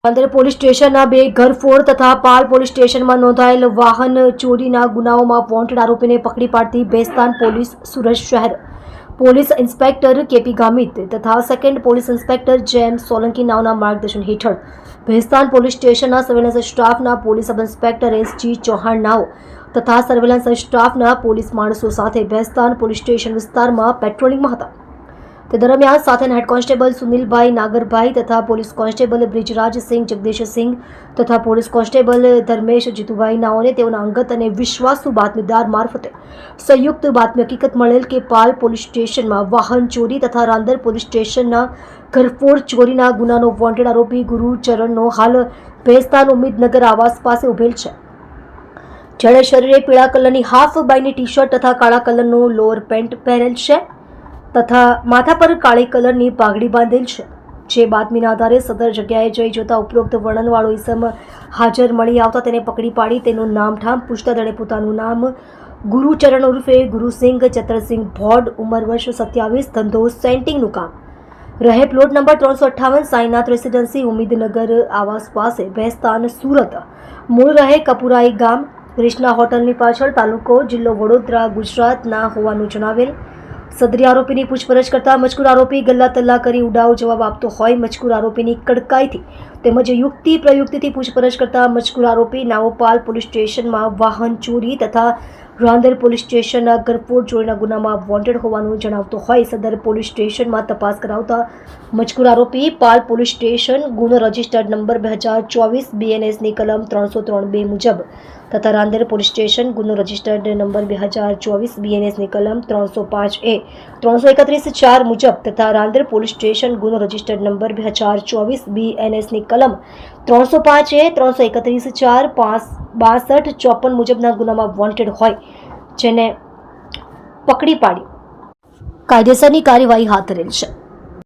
અંદર પોલીસ સ્ટેશનના બે ઘરફોડ તથા પાલ પોલીસ સ્ટેશનમાં નોંધાયેલ વાહન ચોરીના ગુનાઓમાં વોન્ટેડ આરોપીને પકડી પાડતી ભેસ્તાન પોલીસ સુરત શહેર પોલીસ ઇન્સ્પેક્ટર કેપી ગામિત તથા second police inspector James Solanki નાઓના માર્ગદર્શન હેઠળ ભેસ્તાન પોલીસ સ્ટેશનના સર્વેલન્સ સ્ટાફના police sub inspector SG. Chauhan નાઓ તથા સર્વેલન્સ સ્ટાફના પોલીસ માણસો સાથે ભેસ્તાન પોલીસ સ્ટેશન વિસ્તારમાં પેટ્રોલિંગમાં હતા। તે દરમિયાન સાથેના હેડ કોન્સ્ટેબલ સુનિલભાઈ નાગરભાઈ તથા પોલીસ કોન્સ્ટેબલ બ્રિજરાજસિંહ જગદીશસિંહ તથા પોલીસ કોન્સ્ટેબલ ધર્મેશ જીતુભાઈ નાઓને તેઓના અંગત અને વિશ્વાસુ બાતમીદાર મારફતે સંયુક્ત બાતમી હકીકત મળેલ કે પાલ પોલીસ સ્ટેશનમાં વાહન ચોરી તથા રાંદર પોલીસ સ્ટેશનના ઘરફોડ ચોરીના ગુનાનો વોન્ટેડ આરોપી ગુરુચરણનો હાલ ભેસ્તાન ઉમ્મીદનગર આવાસ પાસે ઉભેલ છે। જેણે શરીરે પીળા કલરની હાફ બાયની ટી શર્ટ તથા કાળા કલરનું લોઅર પેન્ટ પહેરેલ છે તથા માથા પર કાળી કલરની પાઘડી બાંધેલ છે। જે બાતમીના આધારે સદર જગ્યાએ જઈ જોતા ઉપરોક્ત વર્ણનવાળો ઇસમ હાજર મળી આવતા તેને પકડી પાડી તેનું નામઠામ પૂછતા તેણે પોતાનું નામ ગુરુચરણ ઉર્ફે ગુરુસિંહ ચતરસિંહ ભોડ, ઉંમર વર્ષ 27, ધંધો સેન્ટિંગનું કામ, રહે પ્લોટ નંબર 358 સાઈનાથ રેસિડેન્સી ઉમ્મીદનગર આવાસ પાસે ભેસ્તાન સુરત, મૂળ રહે કપુરાઈ ગામ, ક્રિષ્ના હોટલની પાછળ, તાલુકો જિલ્લો વડોદરા ગુજરાતના હોવાનું જણાવેલ। સદરી આરોપીની પૂછપરછ કરતા મજકૂર આરોપી ગલ્લા તલ્લા કરી ઉડાવ જવાબ આપતો હોય મજકૂર આરોપીની કડકાઈથી તેમજ યુક્તિ પ્રયુક્તિથી પૂછપરછ કરતા મજકૂર આરોપી નાવોપાલ પોલીસ સ્ટેશનમાં વાહન ચોરી તથા રાંદર પોલીસ સ્ટેશનના ઘરફોડ ચોરીના ગુનામાં વોન્ટેડ હોવાનું જણાવતો હોય સદર પોલીસ સ્ટેશનમાં તપાસ કરાવતા મજકૂર આરોપી પાલ પોલીસ સ્ટેશન ગુનો રજિસ્ટર્ડ નંબર 2024 BNSની કલમ 303(2) મુજબ તથા રાંદેર પોલીસ સ્ટેશન ગુનો રજિસ્ટર્ડ નંબર 2024 BNSની કલમ 305A 331(4) મુજબ તથા રાંદેર પોલીસ સ્ટેશન ગુનો રજિસ્ટર્ડ નંબર 2024 BNSની કલમ 305A 331(4) 562 54 મુજબના ગુનામાં વોન્ટેડ હોય જેને પકડી પાડી કાયદેસરની કાર્યવાહી હાથ ધરેલ છે।